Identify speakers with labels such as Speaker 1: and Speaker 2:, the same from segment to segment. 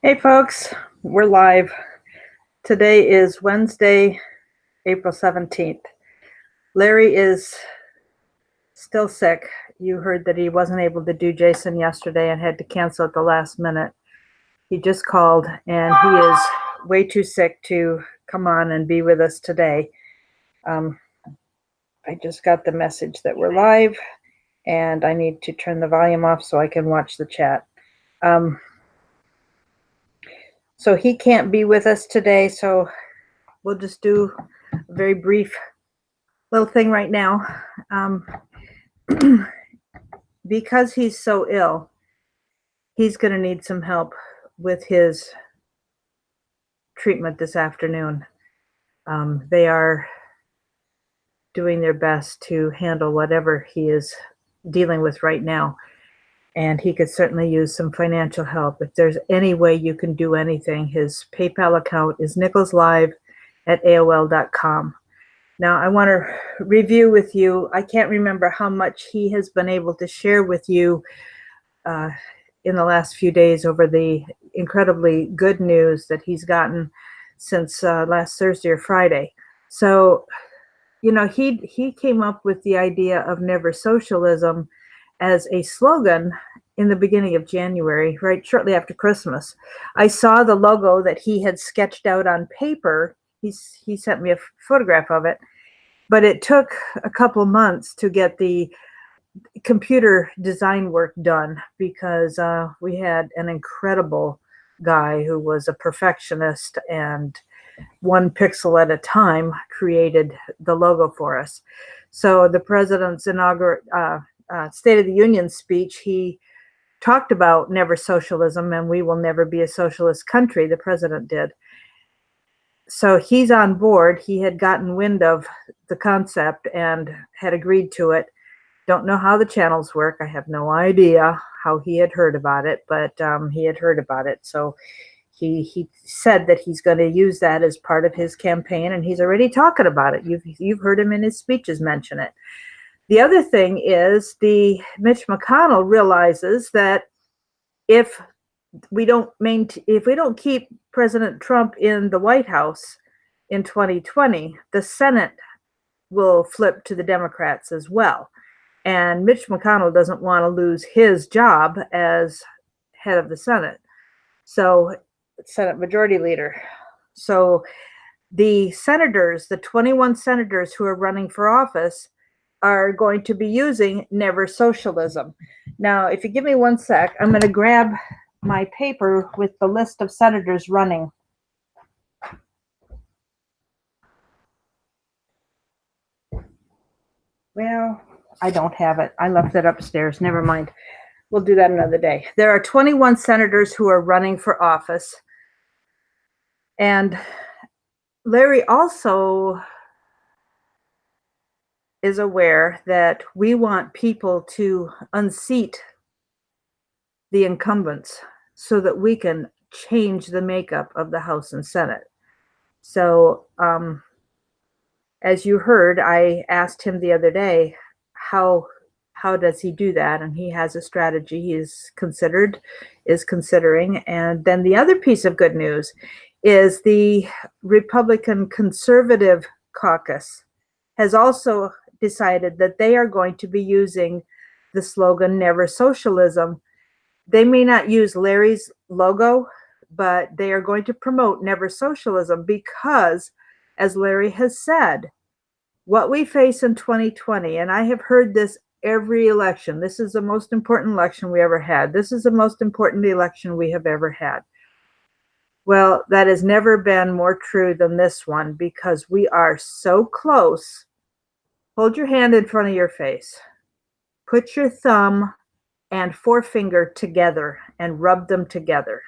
Speaker 1: Hey folks, we're live. Today is Wednesday, April 17th. Larry is still sick. You heard that he wasn't able to do Jason yesterday and had to cancel at the last minute. He just called and he is way too sick to come on and be with us today. I just got the message that we're live and I need to turn the volume off so I can watch the chat. So he can't be with us today, so we'll just do a very brief little thing right now. Because he's so ill, he's going to need some help with his treatment this afternoon. They are doing their best to handle whatever he is dealing with right now. And he could certainly use some financial help. If there's any way you can do anything, his PayPal account is nicholslive@aol.com. Now, I want to review with you. I can't remember how much he has been able to share with you in the last few days over the incredibly good news that he's gotten since last Thursday or Friday. So, he came up with the idea of never socialism as a slogan in the beginning of January, right shortly after Christmas. I saw the logo that he had sketched out on paper. He sent me a photograph of it, but it took a couple months to get the computer design work done because we had an incredible guy who was a perfectionist and one pixel at a time created the logo for us. So the president's inaugural State of the Union speech, he talked about never socialism and we will never be a socialist country, the president did. So he's on board. He had gotten wind of the concept and had agreed to it. Don't know how the channels work. I have no idea how he had heard about it, but he had heard about it. So he said that he's going to use that as part of his campaign, and he's already talking about it. You've heard him in his speeches mention it. The other thing is Mitch McConnell realizes that if we don't keep President Trump in the White House in 2020, the Senate will flip to the Democrats as well. And Mitch McConnell doesn't want to lose his job as head of the Senate. So, Senate Majority Leader. So, the senators, the 21 senators who are running for office, are going to be using never socialism. Now, if you give me one sec, I'm going to grab my paper with the list of senators running. Well, I don't have it. I left it upstairs. Never mind. We'll do that another day. There are 21 senators who are running for office. And Larry also is aware that we want people to unseat the incumbents so that we can change the makeup of the House and Senate. So, as you heard, I asked him the other day, how does he do that? And he has a strategy he is considering. And then the other piece of good news is the Republican Conservative Caucus has also decided that they are going to be using the slogan Never Socialism. They may not use Larry's logo, but they are going to promote Never Socialism because, as Larry has said, what we face in 2020, and I have heard this every election, this is the most important election we ever had. This is the most important election we have ever had. Well, that has never been more true than this one because we are so close. Hold your hand in front of your face. Put your thumb and forefinger together and rub them together.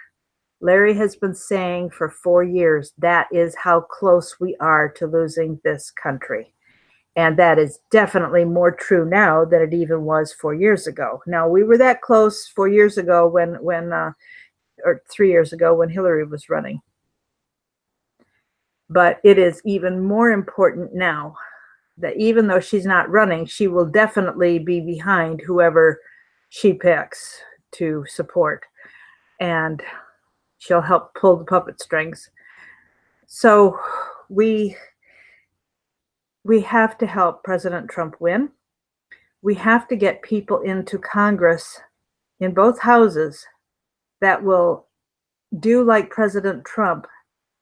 Speaker 1: Larry has been saying for 4 years that is how close we are to losing this country. And that is definitely more true now than it even was 4 years ago. Now, we were that close 4 years ago or 3 years ago when Hillary was running. But it is even more important now that even though she's not running, she will definitely be behind whoever she picks to support. And She'll help pull the puppet strings. So we have to help President Trump win. We have to get people into Congress in both houses that will do like President Trump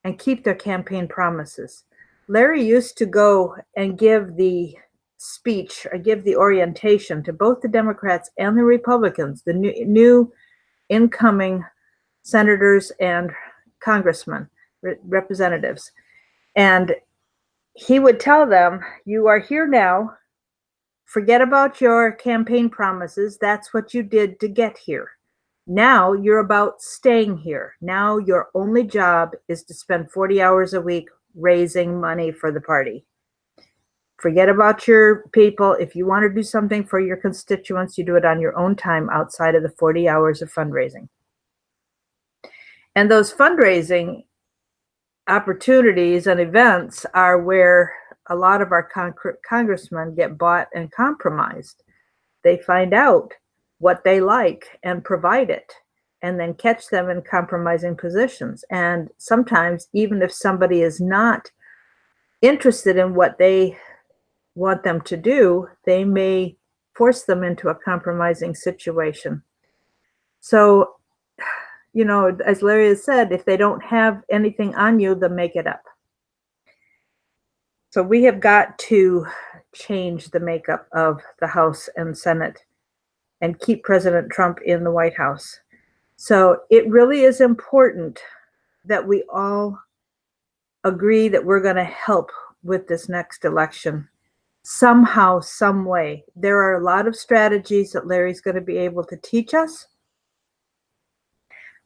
Speaker 1: and keep their campaign promises. Larry used to go and give the speech or give the orientation to both the Democrats and the Republicans, the new incoming senators and congressmen, representatives. And he would tell them, you are here now. Forget about your campaign promises. That's what you did to get here. Now you're about staying here. Now your only job is to spend 40 hours a week raising money for the party. Forget about your people. If you want to do something for your constituents, you do it on your own time outside of the 40 hours of fundraising. And those fundraising opportunities and events are where a lot of our congressmen get bought and compromised. They find out what they like and provide it, and then catch them in compromising positions. And sometimes, even if somebody is not interested in what they want them to do, they may force them into a compromising situation. So, you know, as Larry has said, if they don't have anything on you, they'll make it up. So we have got to change the makeup of the House and Senate and keep President Trump in the White House. So it really is important that we all agree that we're going to help with this next election somehow, some way. There are a lot of strategies that Larry's going to be able to teach us.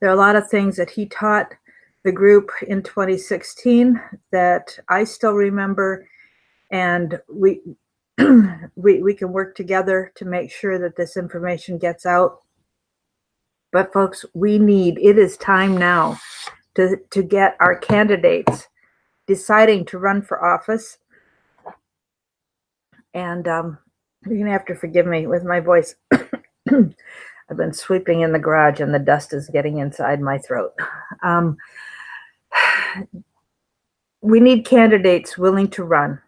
Speaker 1: There are a lot of things that he taught the group in 2016 that I still remember, and we can work together to make sure that this information gets out. But folks, it is time now to get our candidates deciding to run for office. And you're going to have to forgive me with my voice. I've been sweeping in the garage and the dust is getting inside my throat. We need candidates willing to run.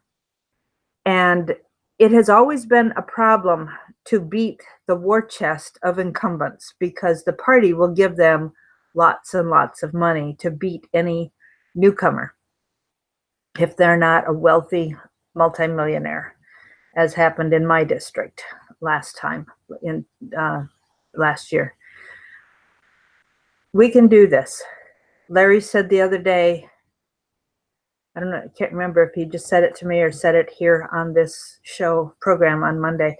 Speaker 1: And it has always been a problem to beat the war chest of incumbents because the party will give them lots and lots of money to beat any newcomer if they're not a wealthy multimillionaire, as happened in my district last year. We can do this. Larry said the other day, I don't know, I can't remember if he just said it to me or said it here on this show program on Monday.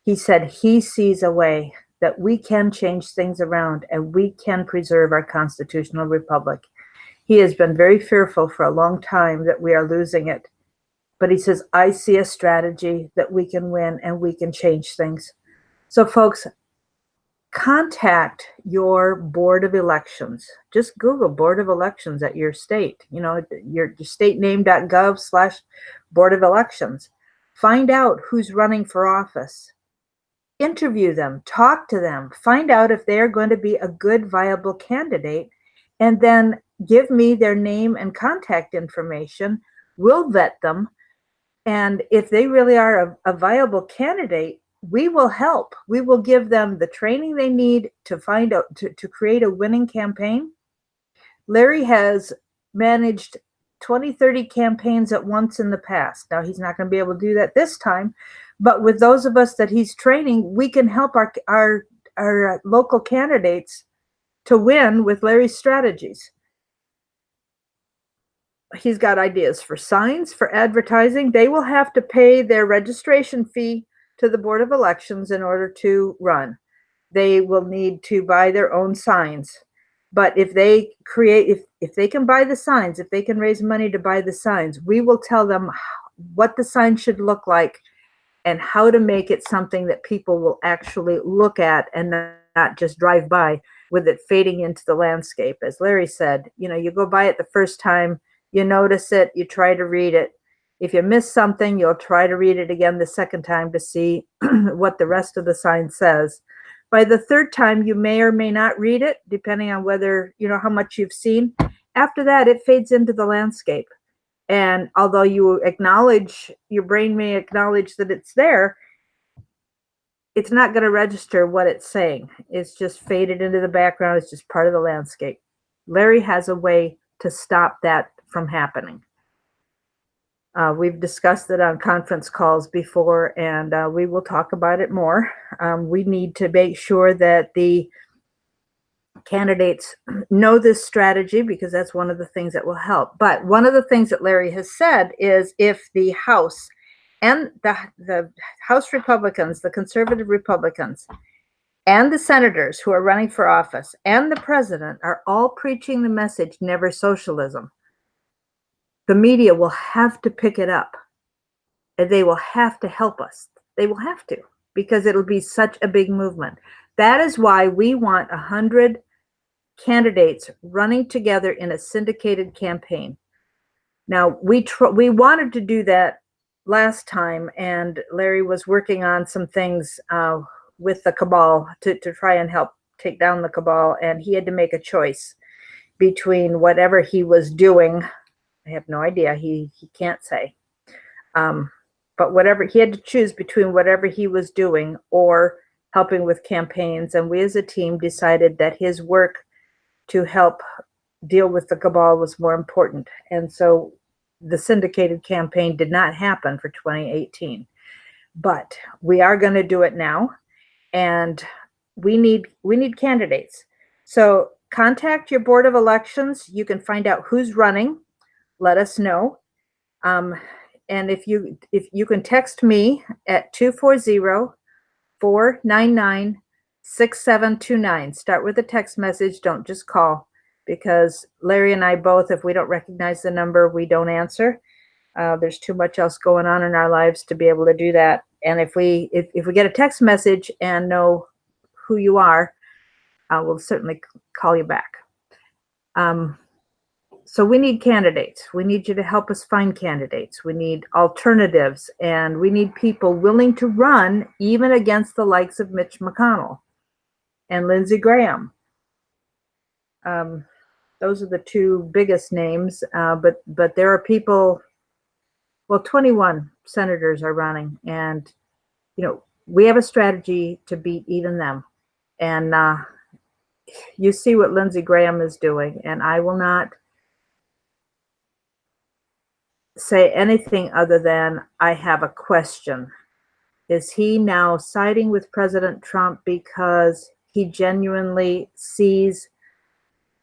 Speaker 1: He said he sees a way that we can change things around and we can preserve our constitutional republic. He has been very fearful for a long time that we are losing it. But he says, I see a strategy that we can win and we can change things. So folks, contact your board of elections. Just Google board of elections at your state, your statename.gov/board of elections. Find out who's running for office. Interview them, talk to them, find out if they're going to be a good, viable candidate, and then give me their name and contact information. We'll vet them. And if they really are a viable candidate, we will help. We will give them the training they need to find out, to create a winning campaign. Larry has managed 20, 30 campaigns at once in the past. Now, he's not going to be able to do that this time, but with those of us that he's training, we can help our local candidates to win with Larry's strategies. He's got ideas for signs, for advertising. They will have to pay their registration fee to the Board of Elections in order to run. They will need to buy their own signs. But if they can buy the signs, if they can raise money to buy the signs, we will tell them what the sign should look like and how to make it something that people will actually look at and not just drive by with it fading into the landscape. As Larry said, you go by it the first time, you notice it, you try to read it. If you miss something, you'll try to read it again the second time to see what the rest of the sign says. By the third time, you may or may not read it, depending on whether, how much you've seen. After that, it fades into the landscape. And although your brain may acknowledge that it's there, it's not going to register what it's saying. It's just faded into the background. It's just part of the landscape. Larry has a way to stop that from happening. We've discussed it on conference calls before, and we will talk about it more. We need to make sure that the candidates know this strategy, because that's one of the things that will help. But one of the things that Larry has said is if the House and the House Republicans, the conservative Republicans, and the senators who are running for office and the president are all preaching the message, never socialism, the media will have to pick it up. And they will have to help us. They will have to, because it'll be such a big movement. That is why we want 100 candidates running together in a syndicated campaign. Now, we wanted to do that last time, and Larry was working on some things with the cabal to try and help take down the cabal, and he had to make a choice between whatever he was doing. I have no idea. He can't say. But whatever, he had to choose between whatever he was doing or helping with campaigns. And we as a team decided that his work to help deal with the cabal was more important. And so the syndicated campaign did not happen for 2018. But we are going to do it now. And we need candidates. So contact your Board of Elections. You can find out who's running. Let us know. And if you can text me at 240-499-6729. Start with a text message. Don't just call, because Larry and I both, if we don't recognize the number, we don't answer. There's too much else going on in our lives to be able to do that. And if we get a text message and know who you are, we'll certainly call you back. So we need candidates. We need you to help us find candidates. We need alternatives, and we need people willing to run even against the likes of Mitch McConnell and Lindsey Graham. Those are the two biggest names, but there are people, well, 21 senators are running, and we have a strategy to beat even them. And you see what Lindsey Graham is doing, and I will not say anything other than I have a question. Is he now siding with President Trump because he genuinely sees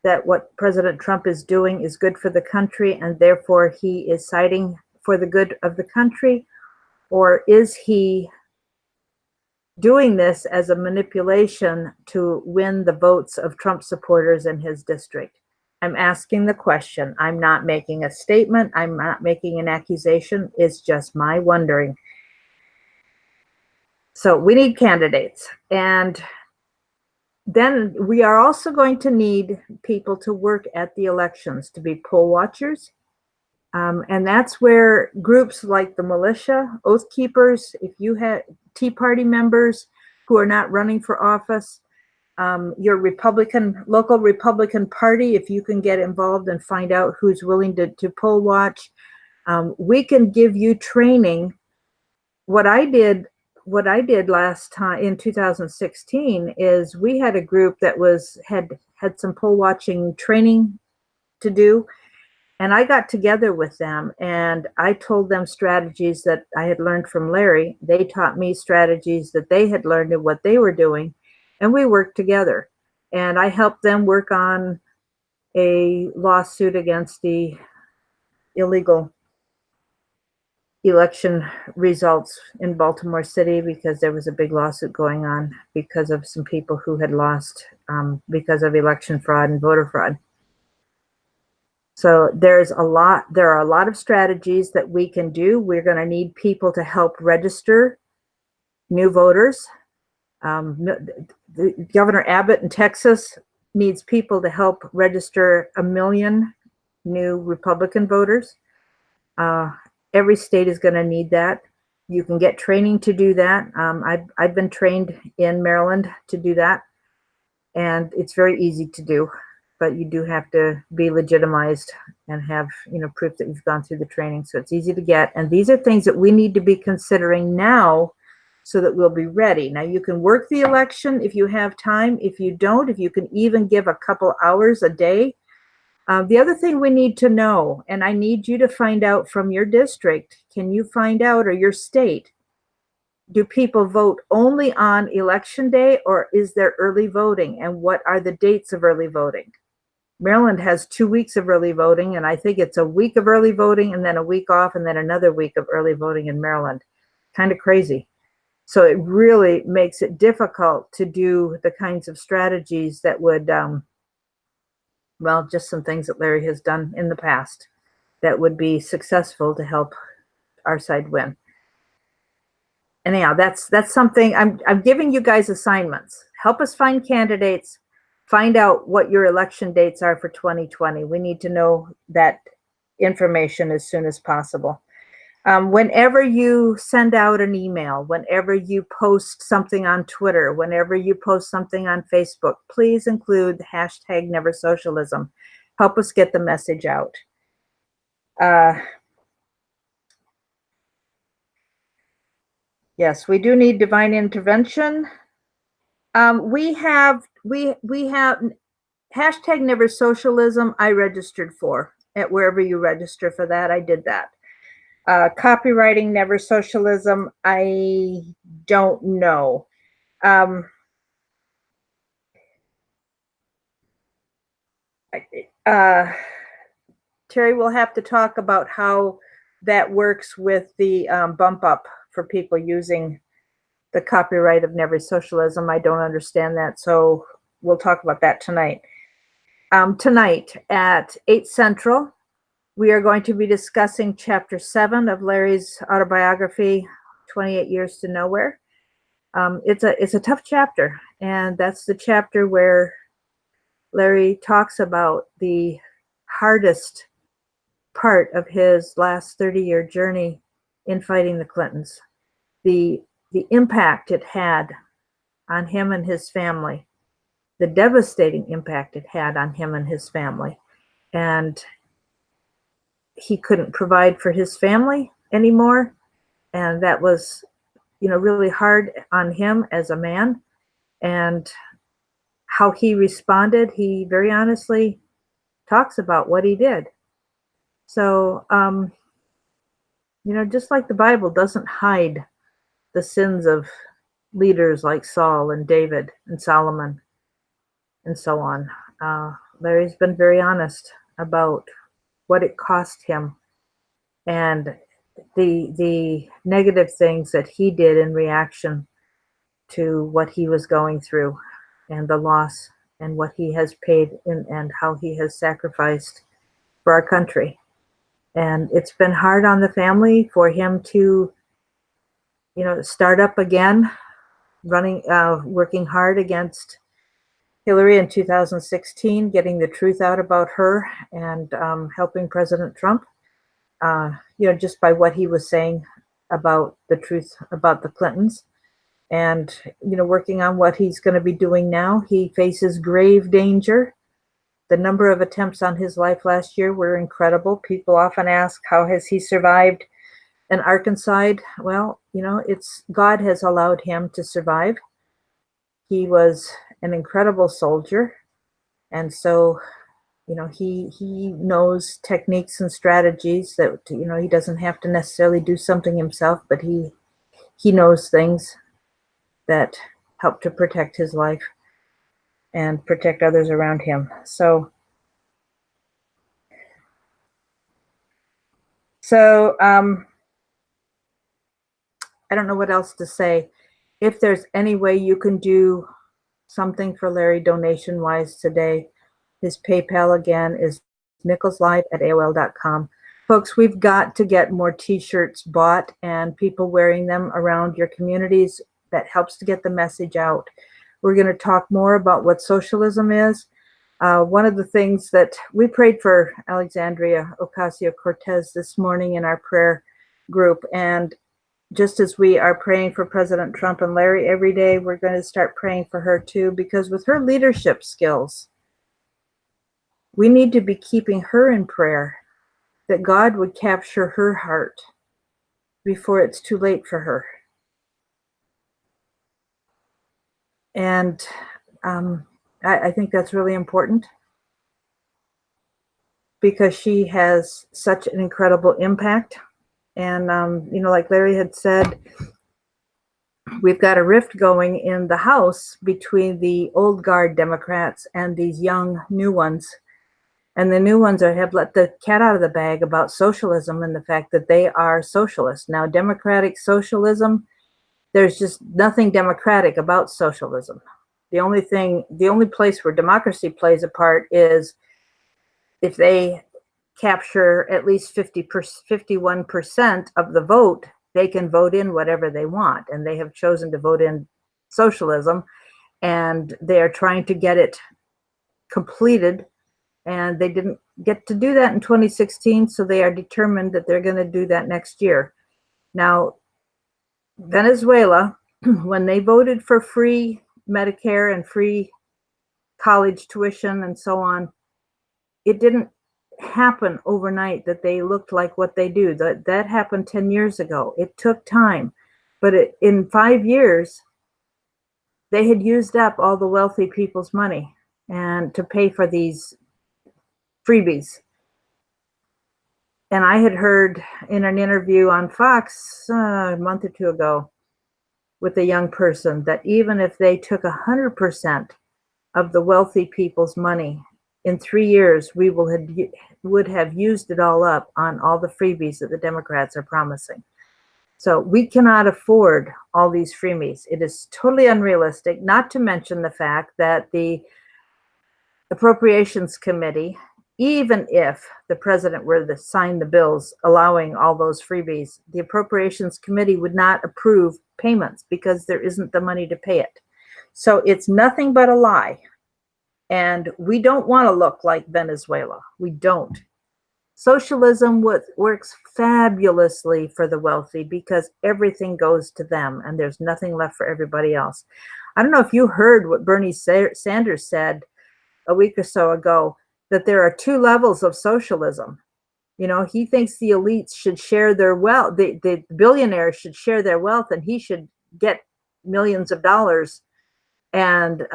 Speaker 1: that what President Trump is doing is good for the country, and therefore he is siding for the good of the country? Or is he doing this as a manipulation to win the votes of Trump supporters in his district? I'm asking the question. I'm not making a statement. I'm not making an accusation. It's just my wondering. So we need candidates. And then we are also going to need people to work at the elections, to be poll watchers. And that's where groups like the militia, Oath Keepers, if you have Tea Party members who are not running for office, your local Republican Party, if you can get involved and find out who's willing to poll watch, we can give you training. What I did last time in 2016 is we had a group that had some poll watching training to do. And I got together with them and I told them strategies that I had learned from Larry. They taught me strategies that they had learned in what they were doing. And we worked together. And I helped them work on a lawsuit against the illegal election results in Baltimore City, because there was a big lawsuit going on because of some people who had lost because of election fraud and voter fraud. So there are a lot of strategies that we can do. We're going to need people to help register new voters. Governor Abbott in Texas needs people to help register 1 million new Republican voters. Every state is going to need that. You can get training to do that. I've been trained in Maryland to do that, and it's very easy to do, but you do have to be legitimized and have, proof that you've gone through the training. So it's easy to get. And these are things that we need to be considering now so that we'll be ready. Now, you can work the election if you have time. If you don't, if you can even give a couple hours a day. The other thing we need to know, and I need you to find out from your district, can you find out, or your state, do people vote only on election day, or is there early voting? And what are the dates of early voting? Maryland has 2 weeks of early voting, and I think it's a week of early voting and then a week off and then another week of early voting in Maryland. Kind of crazy. So it really makes it difficult to do the kinds of strategies that would, well, just some things that Larry has done in the past that would be successful to help our side win. Anyhow, that's something I'm giving you guys assignments. Help us find candidates, find out what your election dates are for 2020. We need to know that information as soon as possible. Whenever you send out an email, whenever you post something on Twitter, whenever you post something on Facebook, please include the hashtag #NeverSocialism. Help us get the message out. Yes, we do need divine intervention. We have hashtag #NeverSocialism. I registered for at wherever you register for that. I did that. Copywriting #NeverSocialism. I don't know. Terry will have to talk about how that works with the bump up for people using the copyright of #NeverSocialism. I don't understand that, so we'll talk about that tonight. Tonight at 8 Central, we are going to be discussing Chapter 7 of Larry's autobiography, 28 Years to Nowhere. It's a tough chapter, and that's the chapter where Larry talks about the hardest part of his last 30-year journey in fighting the Clintons. The impact it had on him and his family, the devastating impact it had on him and his family. And he couldn't provide for his family anymore. And that was, really hard on him as a man. And how he responded, he very honestly talks about what he did. So, just like the Bible doesn't hide the sins of leaders like Saul and David and Solomon and so on, Larry's been very honest about what it cost him and the negative things that he did in reaction to what he was going through and the loss and what he has paid and how he has sacrificed for our country. And it's been hard on the family for him to, start up again, working hard against Hillary in 2016, getting the truth out about her and helping President Trump, just by what he was saying about the truth about the Clintons. And, working on what he's going to be doing now. He faces grave danger. The number of attempts on his life last year were incredible. People often ask, how has he survived an Arkancide? Well, it's God has allowed him to survive. He was an incredible soldier. And so, he knows techniques and strategies that, he doesn't have to necessarily do something himself, but he knows things that help to protect his life and protect others around him. So I don't know what else to say. If there's any way you can do something for Larry donation-wise today, his PayPal again is nicholslive@aol.com. Folks, we've got to get more t-shirts bought and people wearing them around your communities. That helps to get the message out. We're going to talk more about what socialism is. One of the things that we prayed for Alexandria Ocasio-Cortez this morning in our prayer group, and just as we are praying for President Trump and Larry every day, we're going to start praying for her too, because with her leadership skills, we need to be keeping her in prayer, that God would capture her heart before it's too late for her. And I think that's really important, because she has such an incredible impact. And, like Larry had said, we've got a rift going in the House between the old guard Democrats and these young new ones. And the new ones have let the cat out of the bag about socialism and the fact that they are socialists. Now, democratic socialism, there's just nothing democratic about socialism. The only place where democracy plays a part is if they capture at least 51% of the vote, they can vote in whatever they want. And they have chosen to vote in socialism, and they are trying to get it completed. And they didn't get to do that in 2016, so they are determined that they're going to do that next year. Now, Venezuela, when they voted for free Medicare and free college tuition and so on, it didn't happen overnight that they looked like what they do. That happened 10 years ago. It took time, but in 5 years, they had used up all the wealthy people's money and to pay for these freebies. And I had heard in an interview on Fox a month or two ago with a young person that even if they took 100% of the wealthy people's money, in 3 years, we would have used it all up on all the freebies that the Democrats are promising. So we cannot afford all these freebies. It is totally unrealistic, not to mention the fact that the Appropriations Committee, even if the president were to sign the bills allowing all those freebies, the Appropriations Committee would not approve payments because there isn't the money to pay it. So it's nothing but a lie. And we don't want to look like Venezuela. We don't. Socialism works fabulously for the wealthy because everything goes to them and there's nothing left for everybody else. I don't know if you heard what Bernie Sanders said a week or so ago, that there are 2 levels of socialism. He thinks the elites should share their wealth. The billionaires should share their wealth, and he should get millions of dollars. And,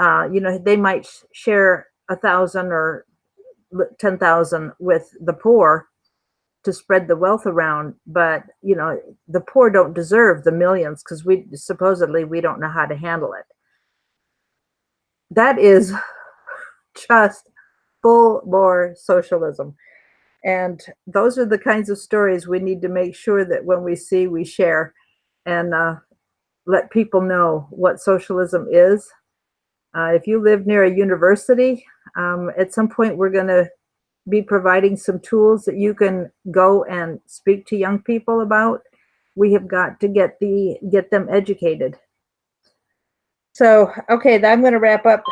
Speaker 1: they might share 1,000 or 10,000 with the poor to spread the wealth around. But, the poor don't deserve the millions because we don't know how to handle it. That is just full bore socialism. And those are the kinds of stories we need to make sure that when we see, we share and let people know what socialism is. If you live near a university, at some point we're going to be providing some tools that you can go and speak to young people about. We have got to get them educated. So, okay, I'm going to wrap up.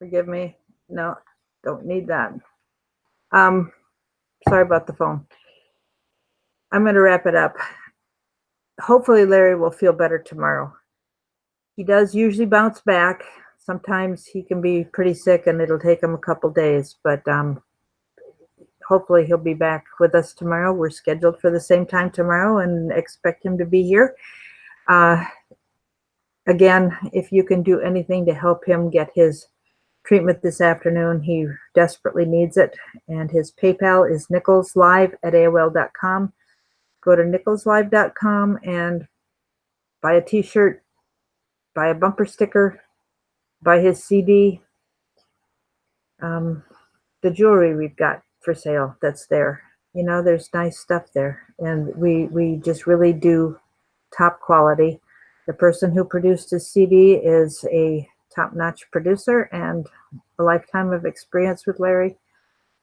Speaker 1: Forgive me. No, don't need that. Sorry about the phone. I'm going to wrap it up. Hopefully Larry will feel better tomorrow. He does usually bounce back. Sometimes he can be pretty sick and it'll take him a couple days, but hopefully he'll be back with us tomorrow. We're scheduled for the same time tomorrow and expect him to be here. Again, if you can do anything to help him get his treatment this afternoon, he desperately needs it. And his PayPal is nicholslive@aol.com. Go to nicholslive.com and buy a t-shirt, buy a bumper sticker, buy his CD, the jewelry we've got for sale that's there. There's nice stuff there. And we just really do top quality. The person who produced his CD is a top-notch producer and a lifetime of experience with Larry.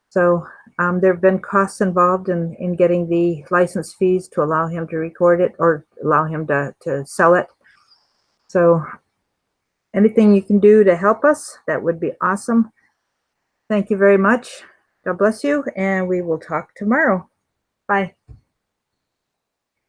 Speaker 1: So there have been costs involved in getting the license fees to allow him to record it or allow him to sell it. So anything you can do to help us, that would be awesome. Thank you very much. God bless you, and we will talk tomorrow. Bye.